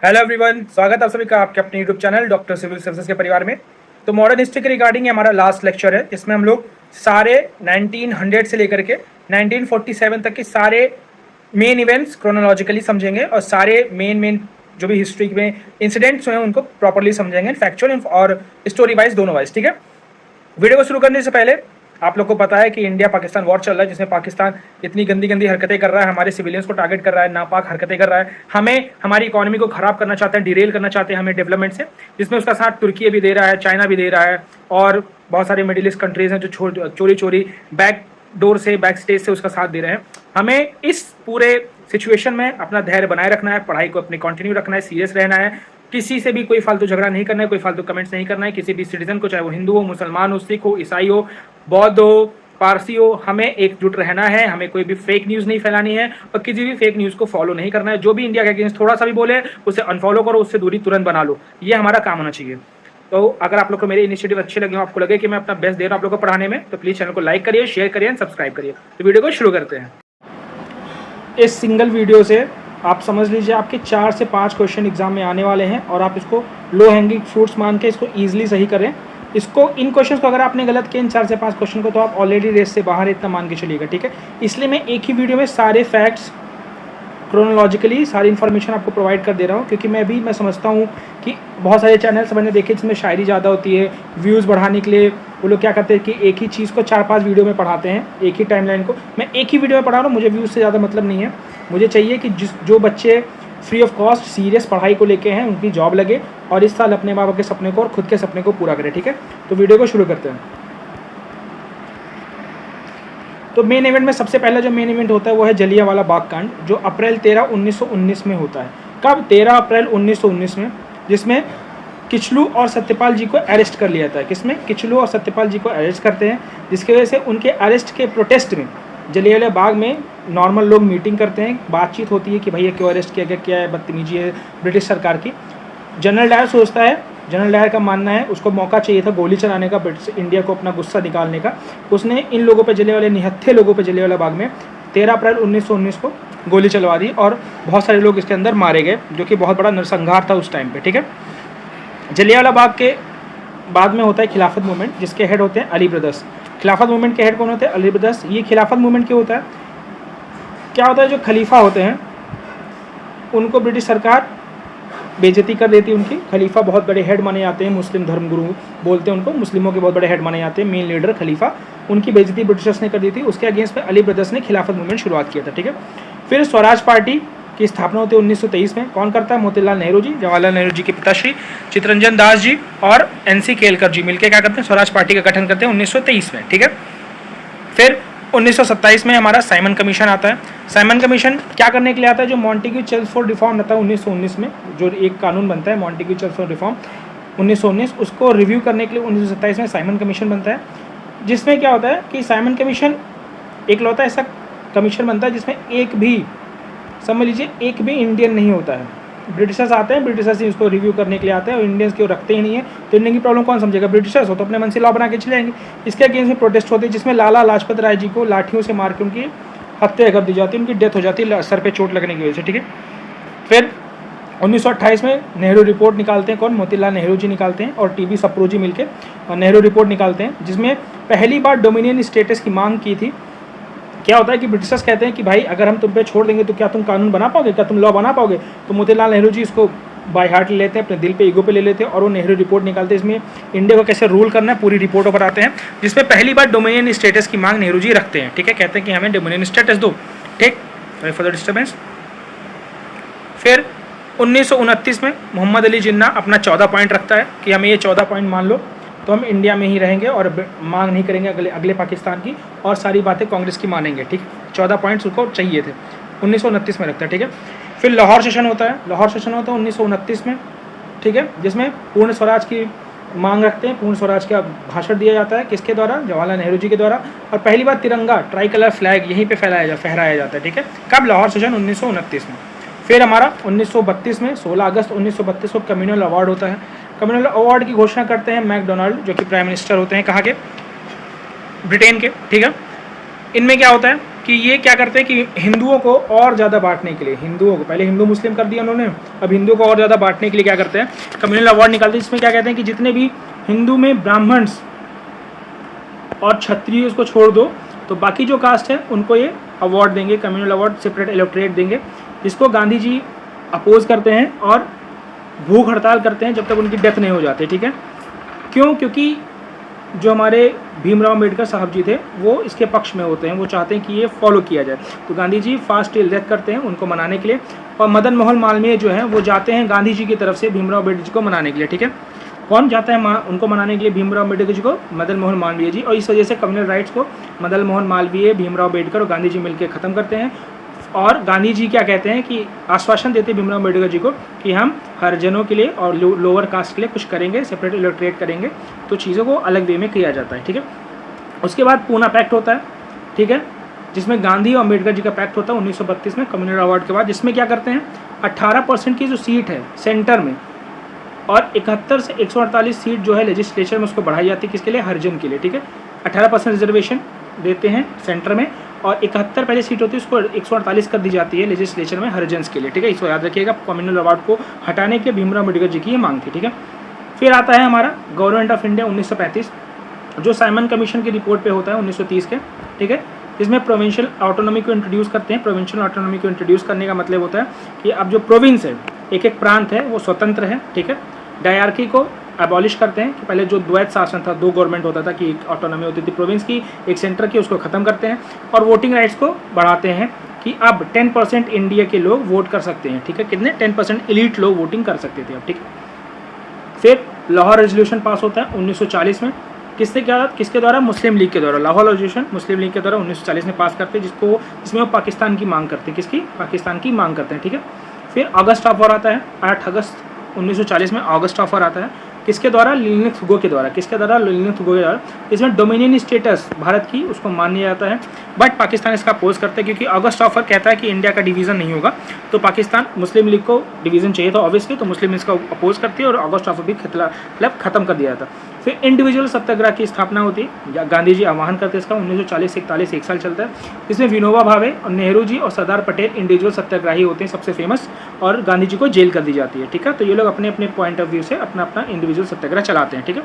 Hello everyone, स्वागत है आप सभी का आपके अपने YouTube channel doctor civil services के परिवार में। तो मॉडर्न हिस्ट्री के रिगार्डिंग हमारा लास्ट लेक्चर है, इसमें हम लोग सारे 1900 से लेकर के 1947 तक के सारे मेन इवेंट्स क्रोनोलॉजिकली समझेंगे और सारे मेन जो भी हिस्ट्री में इंसिडेंट्स हैं उनको प्रॉपर्ली समझेंगे, फैक्चुअल और स्टोरी वाइज दोनों वाइज। ठीक है, वीडियो को शुरू करने से पहले आप लोग को पता है कि इंडिया पाकिस्तान वॉर चल रहा है, जिसमें पाकिस्तान इतनी गंदी गंदी हरकतें कर रहा है, हमारे सिविलियंस को टारगेट कर रहा है, नापाक हरकतें कर रहा है, हमें हमारी इकोनॉमी को खराब करना चाहते हैं, डिरेल करना चाहते हैं हमें डेवलपमेंट से, जिसमें उसका साथ तुर्की भी दे रहा है, चाइना भी दे रहा है और बहुत सारे मिडिल ईस्ट कंट्रीज हैं जो चोरी चोरी बैक डोर से बैक स्टेज से उसका साथ दे रहे हैं। हमें इस पूरे सिचुएशन में अपना धैर्य बनाए रखना है, पढ़ाई को अपनी कंटिन्यू रखना है, सीरियस रहना है, किसी से भी कोई फालतू झगड़ा नहीं करना है, कोई फालतू कमेंट्स नहीं करना है, किसी भी सिटीजन को, चाहे वो हिंदू हो, मुसलमान हो, सिख हो, ईसाई हो, बौद्ध हो, पारसी हो, हमें एकजुट रहना है। हमें कोई भी फेक न्यूज़ नहीं फैलानी है और किसी भी फेक न्यूज़ को फॉलो नहीं करना है। जो भी इंडिया के अगेंस्ट थोड़ा सा भी बोले उसे अनफॉलो करो, उससे दूरी तुरंत बना लो, ये हमारा काम होना चाहिए। तो अगर आप लोग को मेरे इनिशिएटिव अच्छे लगे हो, आपको लगे कि मैं अपना बेस्ट दे रहा हूँ आप लोग को पढ़ाने में, तो प्लीज़ चैनल को लाइक करिए, शेयर करिए एंड सब्सक्राइब करिए। तो वीडियो को शुरू करते हैं। इस सिंगल वीडियो से आप समझ लीजिए आपके 4 से 5 क्वेश्चन एग्जाम में आने वाले हैं और आप इसको लो हैंगिंग फ्रूट्स मान के इसको ईजिली सही करें। इसको इन क्वेश्चन को अगर आपने गलत किया इन 4 से 5 क्वेश्चन को, तो आप ऑलरेडी रेस से बाहर इतना मान के चलिएगा। ठीक है, इसलिए मैं एक ही वीडियो में सारे फैक्ट्स क्रोनोलॉजिकली सारी इन्फॉर्मेशन आपको प्रोवाइड कर दे रहा हूँ, क्योंकि मैं समझता हूँ कि बहुत सारे चैनल्स मैंने देखे जिसमें शायरी ज़्यादा होती है, व्यूज़ बढ़ाने के लिए वो लोग क्या करते हैं कि एक ही चीज़ को 4-5 वीडियो में पढ़ाते हैं, एक ही टाइमलाइन को। मैं एक ही वीडियो में पढ़ा रहा हूँ, मुझे व्यूज़ से ज़्यादा मतलब नहीं है। मुझे चाहिए कि जो बच्चे फ्री ऑफ कॉस्ट सीरियस पढ़ाई को लेके हैं उनकी जॉब लगे और इस साल अपने माँ बाप के सपने को और खुद के सपने को पूरा करें। ठीक है, तो वीडियो को शुरू करते हैं। तो मेन इवेंट में सबसे पहला जो मेन इवेंट होता है वो है जलियांवाला बाग कांड, जो अप्रैल 13, 1919 में होता है। कब? 13 अप्रैल 1919 में, जिसमें किचलू और सत्यपाल जी को अरेस्ट कर लिया था। किसमें? किचलू और सत्यपाल जी को अरेस्ट करते हैं, जिसकी वजह से उनके अरेस्ट के प्रोटेस्ट में जलियांवाला बाग में नॉर्मल लोग मीटिंग करते हैं, बातचीत होती है कि भैया क्यों अरेस्ट किया गया, क्या है बदतमीजी है ब्रिटिश सरकार की। जनरल डायर सोचता है, जनरल डायर का मानना है उसको मौका चाहिए था गोली चलाने का, ब्रिटिश इंडिया को अपना गुस्सा निकालने का। उसने इन लोगों पे जलियांवाला, निहत्थे लोगों पे जलियांवाला बाग में 13 अप्रैल 1919 को गोली चलवा दी और बहुत सारे लोग इसके अंदर मारे गए, जो कि बहुत बड़ा नरसंहार था उस टाइम पे। ठीक है, जलियांवाला बाग के बाद में होता है खिलाफत मूवमेंट, जिसके हेड होते हैं अली ब्रदर्स। खिलाफत मूवमेंट के हेड कौन होते हैं? अली ब्रदर्स। ये खिलाफत मूवमेंट क्यों होता है? क्या होता है, जो खलीफा होते हैं उनको ब्रिटिश सरकार बेइज्जती कर देती है उनकी। खलीफा बहुत बड़े हेड माने जाते हैं, मुस्लिम धर्मगुरु बोलते हैं उनको, मुस्लिमों के बहुत बड़े हेड माने जाते हैं, मेन लीडर खलीफा। उनकी बेइज्जती ब्रिटिशर्स ने कर दी थी, उसके अगेंस्ट में अली ब्रदर्स ने खिलाफत मूवमेंट शुरुआत किया था। ठीक है, फिर स्वराज पार्टी की स्थापना होती है 1923 में। कौन करता है? मोतीलाल नेहरू जी, जवाहरलाल नेहरू जी के पिताश्री चित्तरंजन दास जी और NC केलकर जी मिलकर क्या करते हैं? स्वराज पार्टी का गठन करते हैं 1923 में। ठीक है, फिर 1927 में हमारा साइमन कमीशन आता है। साइमन कमीशन क्या करने के लिए आता है? जो मॉन्टेग्यू चेल्मसफोर्ड रिफॉर्म आता है 1919 में, जो एक कानून बनता है मॉन्टेग्यू चेल्मसफोर्ड रिफॉर्म 1919, उसको रिव्यू करने के लिए 1927 में साइमन कमीशन बनता है। जिसमें क्या होता है कि साइमन कमीशन एक लौता ऐसा कमीशन बनता है जिसमें एक भी, समझ लीजिए, एक भी इंडियन नहीं होता है। ब्रिटिशर्स आते हैं, ब्रिटिशर्स ही उसको रिव्यू करने के लिए आते हैं और इंडियंस क्यों रखते ही नहीं है, तो इंडियन की प्रॉब्लम कौन समझेगा? ब्रिटिशर्स हो तो अपने मन से लॉ बना के चले जाएंगे। इसके अगेंस्ट में प्रोटेस्ट होते हैं, जिसमें लाला लाजपत राय जी को लाठियों से मार के उनकी हत्या कर दी जाती है, उनकी डेथ हो जाती है सर पे चोट लगने की वजह से। ठीक है, फिर 1928 में नेहरू रिपोर्ट निकालते हैं। कौन? मोतीलाल नेहरू जी निकालते हैं और TB सप्रू जी मिलकर और नेहरू रिपोर्ट निकालते हैं, जिसमें पहली बार डोमिनियन स्टेटस की मांग की थी। क्या होता है कि ब्रिटिशर्स कहते हैं कि भाई अगर हम तुम पे छोड़ देंगे तो क्या तुम कानून बना पाओगे, क्या तुम लॉ बना पाओगे? तो मोतीलाल नेहरू जी इसको बाय हार्ट ले लेते हैं, अपने दिल पे, ईगो पे ले लेते हैं और वो नेहरू रिपोर्ट निकालते हैं। इसमें इंडिया को कैसे रूल करना है पूरी रिपोर्ट पर आते हैं, जिसमें पहली बार डोमिनियन स्टेटस की मांग नेहरू जी रखते हैं। ठीक है, कहते हैं कि हमें डोमिनियन स्टेटस दो। ठीक, फॉर द डिस्टर्बेंस। फिर 1929 में मोहम्मद अली जिन्ना अपना 14 पॉइंट रखता है कि हमें ये 14 पॉइंट मान लो तो हम इंडिया में ही रहेंगे और मांग नहीं करेंगे अगले पाकिस्तान की, और सारी बातें कांग्रेस की मानेंगे। ठीक, 14 पॉइंट्स उसको चाहिए थे, 1929 में रखता है। ठीक है, फिर लाहौर सेशन होता है। लाहौर सेशन होता है 1929 में। ठीक है, जिसमें पूर्ण स्वराज की मांग रखते हैं। पूर्ण स्वराज का भाषण दिया जाता है, किसके द्वारा? जवाहरलाल नेहरू जी के द्वारा। और पहली बार तिरंगा, ट्राई कलर फ्लैग यहीं पे फहराया जाता है। ठीक है, कब? लाहौर सेशन 1929 में। फिर हमारा 1932 में 16 अगस्त 1932 को कम्युनल अवार्ड होता है। कम्युनल अवार्ड की घोषणा करते हैं मैकडोनाल्ड, जो कि प्राइम मिनिस्टर होते हैं कहाँ के? ब्रिटेन के। ठीक है, इनमें क्या होता है कि ये क्या करते हैं कि हिंदुओं को और ज़्यादा बांटने के लिए, हिंदुओं को पहले हिंदू मुस्लिम कर दिया उन्होंने, अब हिंदुओं को और ज़्यादा बांटने के लिए क्या करते हैं, कम्युनल अवार्ड निकालते हैं, जिसमें क्या कहते हैं कि जितने भी हिंदू में ब्राह्मण्स और क्षत्रिय उसको छोड़ दो तो बाकी जो कास्ट है उनको ये अवार्ड देंगे, कम्युनल अवार्ड, सेपरेट इलेक्टोरेट देंगे, जिसको गांधी जी अपोज करते हैं और भूख हड़ताल करते हैं जब तक उनकी डेथ नहीं हो जाती। ठीक है, क्यों? क्योंकि जो हमारे भीमराव अम्बेडकर साहब जी थे वो इसके पक्ष में होते हैं, वो चाहते हैं कि ये फॉलो किया जाए। तो Gandhi ji fast till death करते हैं उनको मनाने के लिए, और मदन मोहन मालवीय जो है वो जाते हैं गांधी जी की तरफ से भीमराव अम्बेडकर जी को मनाने के लिए। ठीक है, कौन जाता है उनको मनाने के लिए? भीमराव अम्बेडकर जी को, मदन मोहन मालवीय जी। और इस वजह से कम्युनल राइट्स को मदन मोहन मालवीय, भीमराव अम्बेडकर और गांधी जी मिलकर ख़त्म करते हैं। और गांधी जी क्या कहते हैं कि आश्वासन देते हैं भीमराव अम्बेडकर जी को कि हम हरिजनों के लिए और लोअर कास्ट के लिए कुछ करेंगे, सेपरेट इलेक्टोरेट करेंगे, तो चीज़ों को अलग वे में किया जाता है। ठीक है, उसके बाद पूना पैक्ट होता है। ठीक है, जिसमें गांधी और अम्बेडकर जी का पैक्ट होता है 1932 में कम्युनल अवार्ड के बाद, जिसमें क्या करते हैं 18% की जो सीट है सेंटर में और 71 से 148 सीट जो है लेजिस्लेचर में उसको बढ़ाई जाती है, किसके लिए? हरिजन के लिए। ठीक है, 18% रिजर्वेशन देते हैं सेंटर में और 71 पहले सीट होती है उसको 148 कर दी जाती है लेजिस्लेचर में हरिजन्स के लिए। ठीक है, इसको याद रखिएगा, कम्युनल अवार्ड को हटाने के लिए भीमराव अम्बेडकर जी की ये मांग थी। ठीक है, फिर आता है हमारा गवर्नमेंट ऑफ इंडिया 1935, जो साइमन कमीशन की रिपोर्ट पे होता है 1930 के। ठीक है, जिसमें प्रोविंशियल ऑटोनॉमी को इंट्रोड्यूस करते हैं। प्रोविंशियल ऑटोनॉमी को इंट्रोड्यूस करने का मतलब होता है कि अब जो प्रोविंस है, एक एक प्रांत है, वो स्वतंत्र है। ठीक है, डायरकी को अबॉलिश करते हैं कि पहले जो द्वैत शासन था, 2 गवर्नमेंट होता था कि एक ऑटोनॉमी होती थी प्रोविंस की, एक सेंटर की, उसको ख़त्म करते हैं और वोटिंग राइट्स को बढ़ाते हैं कि अब 10% इंडिया के लोग वोट कर सकते हैं। ठीक है, कितने? 10% एलीट लोग वोटिंग कर सकते थे अब। ठीक है, फिर लाहौर रेजोल्यूशन पास होता है 1940 में, किसके द्वारा? मुस्लिम लीग के द्वारा। लाहौर रेजोल्यूशन मुस्लिम लीग के द्वारा 1940 में पास करते हैं, जिसमें वो पाकिस्तान की मांग करते हैं। किसकी? पाकिस्तान की मांग करते हैं। ठीक है, फिर अगस्त ऑफर आता है 8 अगस्त 1940 में अगस्त ऑफर आता है, किसके द्वारा? लिलिथ हुगो के द्वारा। किसके द्वारा? लिलिथ हुगो के द्वारा। इसमें डोमिनियन स्टेटस भारत की उसको मान्य जाता है, बट पाकिस्तान इसका अपोज करता है क्योंकि अगस्त ऑफर कहता है कि इंडिया का डिवीज़न नहीं होगा, तो पाकिस्तान मुस्लिम लीग को डिवीज़न चाहिए था ऑब्वियसली, तो मुस्लिम इसका अपोज करती है और अगस्त ऑफर भी मतलब ख़त्म कर दिया था। फिर इंडिविजुअल सत्याग्रह की स्थापना होती है, गांधी जी आह्वान करते हैं इसका 1940 से 41 एक साल चलता है। इसमें विनोबा भावे और नेहरू जी और सरदार पटेल इंडिविजुअल सत्याग्रही होते हैं सबसे फेमस, और गांधी जी को जेल कर दी जाती है। ठीक है, तो ये लोग अपने अपने पॉइंट ऑफ व्यू से अपना अपना इंडिविजुअल सत्याग्रह चलाते हैं। ठीक है,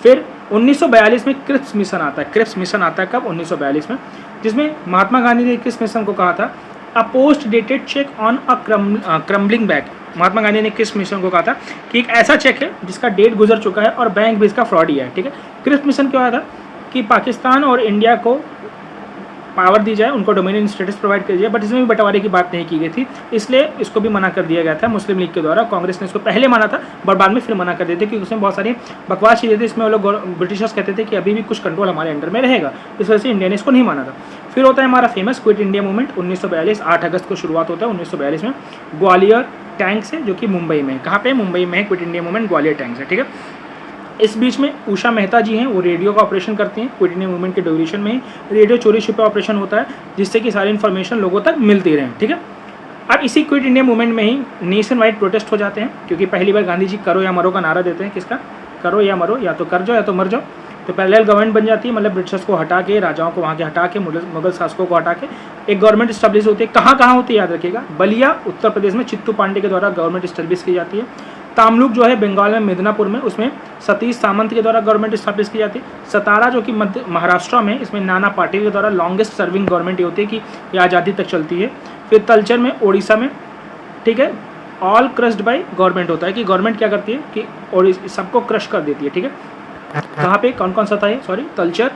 फिर 1942 में क्रिप्स मिशन आता है। क्रिप्स मिशन आता है कब? 1942 में, जिसमें महात्मा गांधी ने क्रिप्स मिशन को कहा था a post dated cheque on a crumbling bank. Mahatma Gandhi ने क्रिप्स मिशन को कहा था कि एक ऐसा चेक है जिसका डेट गुजर चुका है और बैंक भी इसका फ्रॉड ही है। ठीक है, क्रिप्स मिशन क्या था कि पाकिस्तान और इंडिया को पावर दी जाए, उनको डोमिनियन स्टेटस प्रोवाइड कर दिया, बट इसमें भी बंटवारे की बात नहीं की गई थी, इसलिए इसको भी मना कर दिया गया था मुस्लिम लीग के द्वारा। कांग्रेस ने इसको पहले माना था बट बाद में फिर मना कर देते क्योंकि उसमें बहुत सारी बकवास चीज़ें थी। इसमें वो लोग ब्रिटिशर्स कहते थे कि अभी भी कुछ कंट्रोल हमारे अंडर में रहेगा, इस वजह से इंडिया ने इसको नहीं माना था। फिर होता है हमारा फेमस क्विट इंडिया मूवमेंट 1942, 8 अगस्त को शुरुआत होता है 1942 में ग्वालियर टैंक से, जो कि मुंबई में है। कहाँ पे? मुंबई में है quit India movement, Gwalior tank से। ठीक है, इस बीच में उषा मेहता जी हैं, वो रेडियो का ऑपरेशन करती हैं। क्विट इंडिया मूवमेंट के ड्यूरेशन में ही रेडियो चोरी छुपे ऑपरेशन होता है, जिससे कि सारी इन्फॉर्मेशन लोगों तक मिलती रहे। ठीक है, अब इसी क्विट इंडिया मूवमेंट में ही नेशन वाइड प्रोटेस्ट हो जाते हैं, क्योंकि पहली बार गांधी जी करो या मरो का नारा देते हैं। किसका? करो या मरो, या तो कर जाओ या तो मर जाओ। तो पैरेलल गवर्नमेंट बन जाती है, मतलब ब्रिटिशर्स को हटा के, राजाओं को वहाँ के हटा के, मुगल शासकों को हटा के एक गवर्नमेंट स्टैब्लिश होती है। कहाँ होती है याद रखिएगा? बलिया उत्तर प्रदेश में चित्तू पांडे के द्वारा गवर्नमेंट स्टैब्लिश की जाती है। तामलुक जो है बंगाल में मिदनापुर में, उसमें सतीश सामंत के द्वारा गवर्नमेंट स्टैब्लिश की जाती है। सतारा जो कि मध्य महाराष्ट्र में, इसमें नाना पाटिल के द्वारा लॉन्गेस्ट सर्विंग गवर्नमेंट ये होती है कि ये आज़ादी तक चलती है। फिर तलचर में ओडिशा में, ठीक है, ऑल क्रश्ड बाय गवर्नमेंट होता है कि गवर्नमेंट क्या करती है कि और सबको क्रश कर देती है। ठीक है, कहाँ पे कौन कौन सा था ये? सॉरी, तलचर,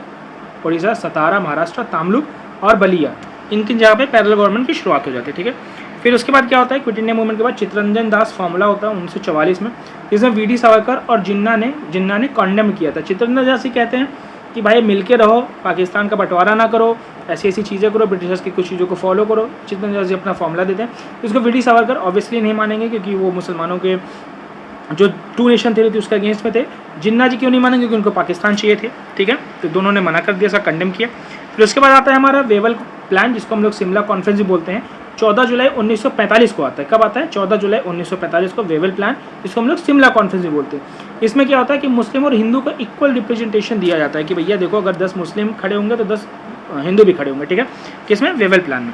ओडिशा, सतारा महाराष्ट्र, तामलुक और बलिया, इनकी जगह पे पैरेलल गवर्नमेंट की शुरुआत हो जाती है। ठीक है, फिर उसके बाद क्या होता है? क्विट इंडिया मूवमेंट के बाद चित्तरंजन दास फॉर्मूला होता है 1944 में, जिसमें वी डी सावरकर और जिन्ना ने कॉन्डेम किया था। चित्तरंजन दास ही कहते हैं कि भाई मिलके रहो, पाकिस्तान का बंटवारा ना करो, ऐसी ऐसी चीज़ें करो, ब्रिटिशर्स की कुछ चीज़ों को फॉलो करो। चित्तरंजन दास जी अपना फॉर्मूला देते हैं, इसको वी डी सावरकर ऑब्वियसली नहीं मानेंगे क्योंकि वो मुसलमानों के जो टू नेशन थ्योरी थी उसके अगेंस्ट में थे। जिन्ना जी क्यों नहीं मानेंगे? क्योंकि उनको पाकिस्तान चाहिए थे। ठीक है, तो दोनों ने मना कर दिया, इसका कंडेम किया। फिर उसके बाद आता है हमारा वेवल प्लान, जिसको हम लोग शिमला कॉन्फ्रेंस भी बोलते हैं। 14 जुलाई 1945 को आता है। कब आता है? 14 जुलाई 1945 को वेवल प्लान, जिसको हम लोग शिमला कॉन्फ्रेंस भी बोलते हैं। इसमें क्या होता है कि मुस्लिम और हिंदू को इक्वल रिप्रेजेंटेशन दिया जाता है कि भैया देखो, अगर 10 मुस्लिम खड़े होंगे तो 10 हिंदू भी खड़े होंगे, ठीक है, किसमें, वेवल प्लान में।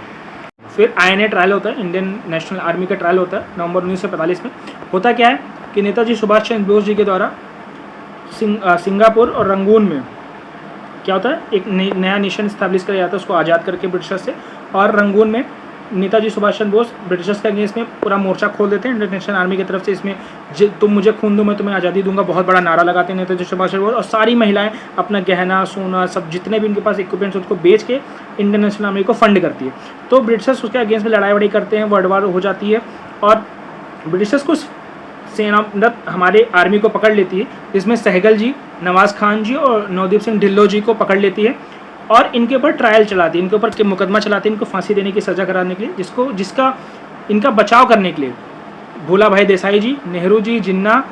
फिर INA ट्रायल होता है, इंडियन नेशनल आर्मी का ट्रायल होता है नवंबर 1945 में। होता क्या है कि नेताजी सुभाष चंद्र बोस जी के द्वारा सिंगापुर और रंगून में क्या होता है, एक नया नेशन स्टैब्लिश किया जाता है उसको आज़ाद करके ब्रिटिशर्स से, और रंगून में नेताजी सुभाष चंद्र बोस ब्रिटिशर्स के अगेंस्ट में पूरा मोर्चा खोल देते हैं इंटरनेशनल आर्मी की तरफ से। इसमें तुम मुझे खून दो मैं तुम्हें आज़ादी दूंगा, बहुत बड़ा नारा लगाते हैं नेताजी सुभाष चंद्र बोस, और सारी महिलाएं अपना गहना सोना सब जितने भी उनके पास इक्विपमेंट्स उसको बेच के इंडियन नेशनल आर्मी को फंड करती है। तो ब्रिटिशर्स उसके अगेंस्ट में लड़ाई वड़ाई करते हैं, वर्ल्ड वार हो जाती है, और ब्रिटिशर्स को सेना हमारे आर्मी को पकड़ लेती है, जिसमें सहगल जी, नवाज़ खान जी और नवदीप सिंह ढिल्लो जी को पकड़ लेती है, और इनके ऊपर ट्रायल चलाती है, इनके ऊपर मुकदमा चलाती है, इनको फांसी देने की सज़ा कराने के लिए, जिसका इनका बचाव करने के लिए भोला भाई देसाई जी, नेहरू जी, जिन्ना,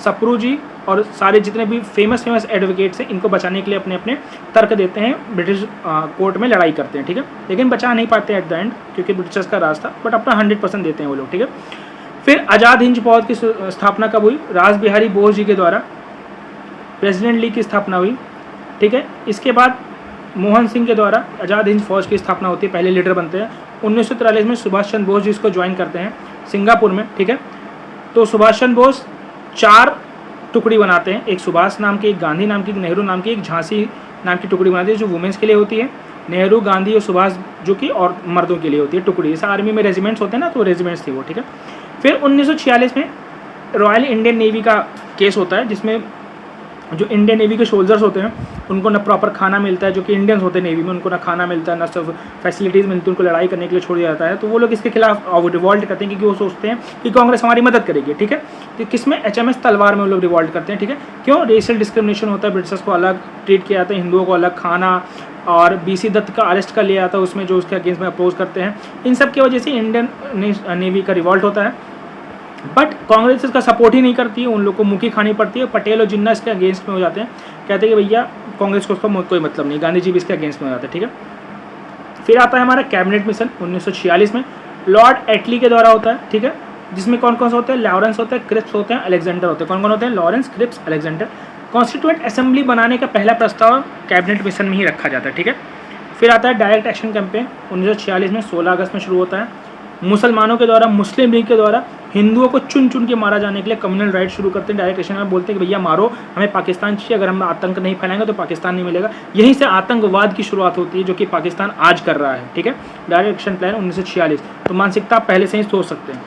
सप्रू जी और सारे जितने भी फेमस एडवोकेट्स हैं, इनको बचाने के लिए अपने अपने तर्क देते हैं, ब्रिटिश कोर्ट में लड़ाई करते हैं, ठीक है, लेकिन बचा नहीं पाते एट द एंड, क्योंकि ब्रिटिशर्स का राज था, बट अपना 100% देते हैं वो लोग, ठीक है। फिर आज़ाद हिंद फौज की स्थापना कब हुई, रास बिहारी बोस जी के द्वारा प्रेसिडेंट लीग की स्थापना हुई, ठीक है। इसके बाद मोहन सिंह के द्वारा आज़ाद हिंद फौज की स्थापना होती है, पहले लीडर बनते हैं। 1943 में सुभाष चंद्र बोस जी इसको ज्वाइन करते हैं सिंगापुर में, ठीक है। तो सुभाष चंद्र बोस 4 टुकड़ी बनाते हैं, एक सुभाष नाम की, एक गांधी नाम की, एक नेहरू नाम की, एक झांसी नाम की टुकड़ी बनाते हैं जो वुमेंस के लिए होती है, नेहरू, गांधी और सुभाष जो कि और मर्दों के लिए होती है टुकड़ी। जैसे आर्मी में रेजिमेंट्स होते हैं ना, तो रेजिमेंट्स थी वो, ठीक है। फिर 1946 में रॉयल इंडियन नेवी का केस होता है, जिसमें जो इंडियन नेवी के सोल्जर्स होते हैं उनको ना प्रॉपर खाना मिलता है, जो कि इंडियंस होते हैं नेवी में, उनको ना खाना मिलता है ना सब फैसिलिटीज़ मिलती है, उनको लड़ाई करने के लिए छोड़ दिया जाता है। तो वो लोग इसके खिलाफ रिवॉल्ट करते हैं, क्योंकि वो सोचते हैं कि कांग्रेस हमारी मदद करेगी, ठीक है। तो किसमें, HMS तलवार में वो लोग रिवॉल्ट करते हैं, ठीक है। क्यों, रेशियल डिस्क्रिमिनेशन होता है, ब्रिटिशर्स को अलग ट्रीट किया जाता है, हिंदुओं को अलग खाना, और BC दत्त का अरेस्ट कर लिया जाता है उसमें, जो उसके अगेंस्ट में अपोज करते हैं। इन सब की वजह से इंडियन नेवी का रिवॉल्ट होता है, बट कांग्रेस इसका सपोर्ट ही नहीं करती है, उन लोग को मुखी खानी पड़ती है। पटेल और जिन्ना इसके अगेंस्ट में हो जाते हैं, कहते हैं कि भैया कांग्रेस को उसका कोई मतलब नहीं, गांधी जी भी इसके अगेंस्ट में हो जाते हैं, ठीक है। फिर आता है हमारा कैबिनेट मिशन 1946 में, लॉर्ड एटली के द्वारा होता है, ठीक है, जिसमें कौन कौन से होते हैं, लॉरेंस होते हैं, क्रिप्स होते हैं, अलेक्जेंडर होते हैं। कौन कौन होते हैं, Lawrence, Cripps, Alexander. Constituent assembly बनाने का पहला प्रस्ताव कैबिनेट मिशन में ही रखा जाता है, ठीक है। फिर आता है डायरेक्ट एक्शन कैंपेन 1946 में, 16 अगस्त में शुरू होता है। मुसलमानों के द्वारा, मुस्लिम लीग के द्वारा हिंदुओं को चुन चुन के मारा जाने के लिए कम्युनल राइट शुरू करते हैं। डायरेक्ट एक्शन में बोलते हैं कि भैया मारो, हमें पाकिस्तान चाहिए, अगर हम आतंक नहीं फैलाएंगे तो पाकिस्तान नहीं मिलेगा। यहीं से आतंकवाद की शुरुआत होती है, जो कि पाकिस्तान आज कर रहा है, ठीक है। डायरेक्ट एक्शन प्लान 1946, तो मानसिकता आप पहले से ही सोच सकते हैं,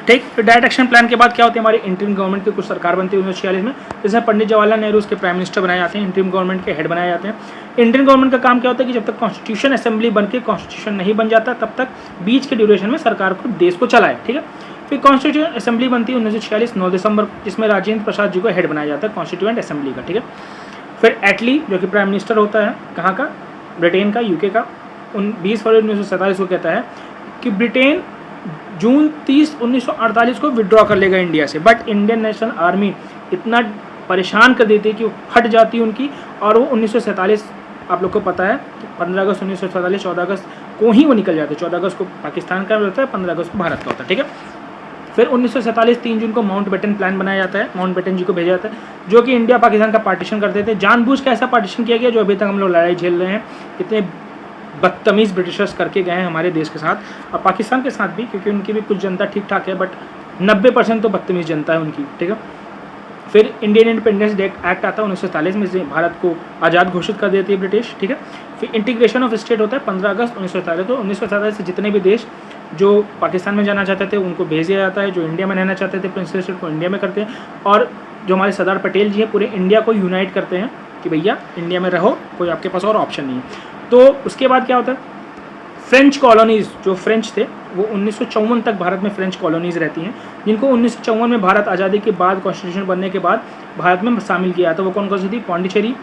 ठीक। तो डायरेक्ट एक्शन प्लान के बाद क्या होती है, हमारी इंटरिम गवर्नमेंट की कुछ सरकार बनती है 1946 में, जिसमें पंडित जवाहरलाल नेहरू उसके प्राइम मिनिस्टर बनाए जाते हैं, इंटरिम गवर्नमेंट के हेड बनाए जाते हैं। इंटरिम गवर्नमेंट का काम क्या होता है कि जब तक कॉन्स्टिट्यूशन असेंबली बन के कॉन्स्टिट्यूशन नहीं बन जाता, तब तक बीच के ड्यूरेशन में सरकार को देश को चलाए, ठीक है। फिर कॉन्स्टिट्यूशन असेंबली बनती है 1946 9 दिसंबर, जिसमें राजेंद्र प्रसाद जी को हेड बनाया जाता है कॉन्स्टिट्यूएंट असेंबली का, ठीक है। फिर एटली जो कि प्राइम मिनिस्टर होता है, कहाँ का, ब्रिटेन का, UK का, 20 फरवरी 1947 को कहता है कि ब्रिटेन जून 30, 1948 को विड्रॉ कर लेगा इंडिया से, बट इंडियन नेशनल आर्मी इतना परेशान कर देती है कि वो फट जाती है उनकी, और वो 1947 आप लोग को पता है 15 अगस्त 1947 14 अगस्त को ही वो निकल जाते हैं। 14 अगस्त को पाकिस्तान का होता है, 15 अगस्त को भारत का होता है, ठीक है। फिर 1947 3 जून को माउंट बेटन प्लान बनाया जाता है, माउंट बेटन जी को भेजा जाता है, जो कि इंडिया पाकिस्तान का पार्टीशन करते थे। जानबूझ के ऐसा पार्टीशन किया गया जो अभी तक हम लोग लड़ाई झेल रहे हैं, इतने बदतमीज़ ब्रिटिशर्स करके गए हैं हमारे देश के साथ और पाकिस्तान के साथ भी, क्योंकि उनकी भी कुछ जनता ठीक ठाक है, बट 90% तो बदतमीज़ जनता है उनकी, ठीक है। फिर इंडियन इंडिपेंडेंस एक्ट आता है 1947 में, इससे भारत को आज़ाद घोषित कर देती है ब्रिटिश, ठीक है। फिर इंटीग्रेशन ऑफ स्टेट होता है 15 अगस्त 1947। तो 1947 से जितने भी देश जो पाकिस्तान में जाना चाहते थे उनको भेज दिया जाता है, जो इंडिया में रहना चाहते थे प्रिंसिपल स्टेट को इंडिया में करते हैं, और जो हमारे सरदार पटेल जी हैं पूरे इंडिया को यूनाइट करते हैं कि भैया इंडिया में रहो, कोई आपके पास और ऑप्शन नहीं है। तो उसके बाद क्या होता है, फ्रेंच कॉलोनीज़ जो फ्रेंच थे वो 1954 तक भारत में फ्रेंच कॉलोनीज़ रहती हैं, जिनको 1954 में भारत आज़ादी के बाद कॉन्स्टिट्यूशन बनने के बाद भारत में शामिल किया था। वो कौन कौन सी थी, पौंडीचेरी,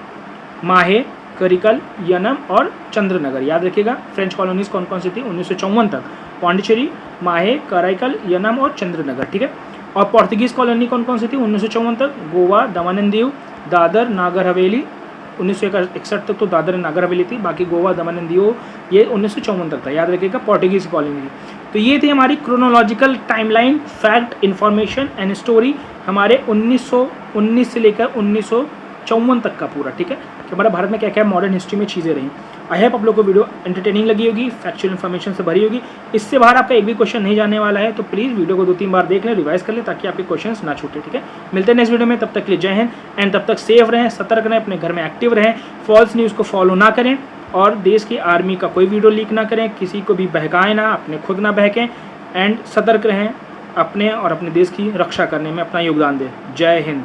माहे, करिकल, यनम और चंद्रनगर। याद रखिएगा फ्रेंच कॉलोनीज़ कौन कौन सी थी 1954 तक, पौंडीचेरी, माहे, कराईकल, यनम और चंद्रनगर, ठीक है। और पोर्तुगीज़ कॉलोनी कौन कौन सी थी 1954 तक, गोवा, दमन एंड दीव, दादर, नागर हवेली। 1961 तक तो दादर एंड नागर हवेली थी, बाकी गोवा, दमन एंड दीव ये 1954 तक था। याद रखिएगा पोर्तुगीज़ कॉलोनी थी। तो ये थी हमारी chronological timeline, fact, information and story हमारे 1919 से लेकर 1954 तक का पूरा, ठीक है, कि हमारे भारत में क्या क्या मॉडर्न हिस्ट्री में चीज़ें रही। आई होप आप लोग को वीडियो एंटरटेनिंग लगी होगी, फैक्चुअल इन्फॉर्मेशन से भरी होगी। इससे बाहर आपका एक भी क्वेश्चन नहीं जाने वाला है, तो प्लीज़ वीडियो को 2-3 बार देख लें, रिवाइज कर लें, ताकि आपके क्वेश्चन ना छूटे, ठीक है। मिलते हैं नेक्स्ट वीडियो में, तब तक के लिए जय हिंद एंड तब तक सेफ रहें, सतर्क रहें, अपने घर में एक्टिव रहें, फॉल्स न्यूज़ को फॉलो ना करें और देश की आर्मी का कोई वीडियो लीक ना करें, किसी को भी बहकाएं ना, अपने खुद ना बहकें एंड सतर्क रहें, अपने और अपने देश की रक्षा करने में अपना योगदान दें। जय हिंद।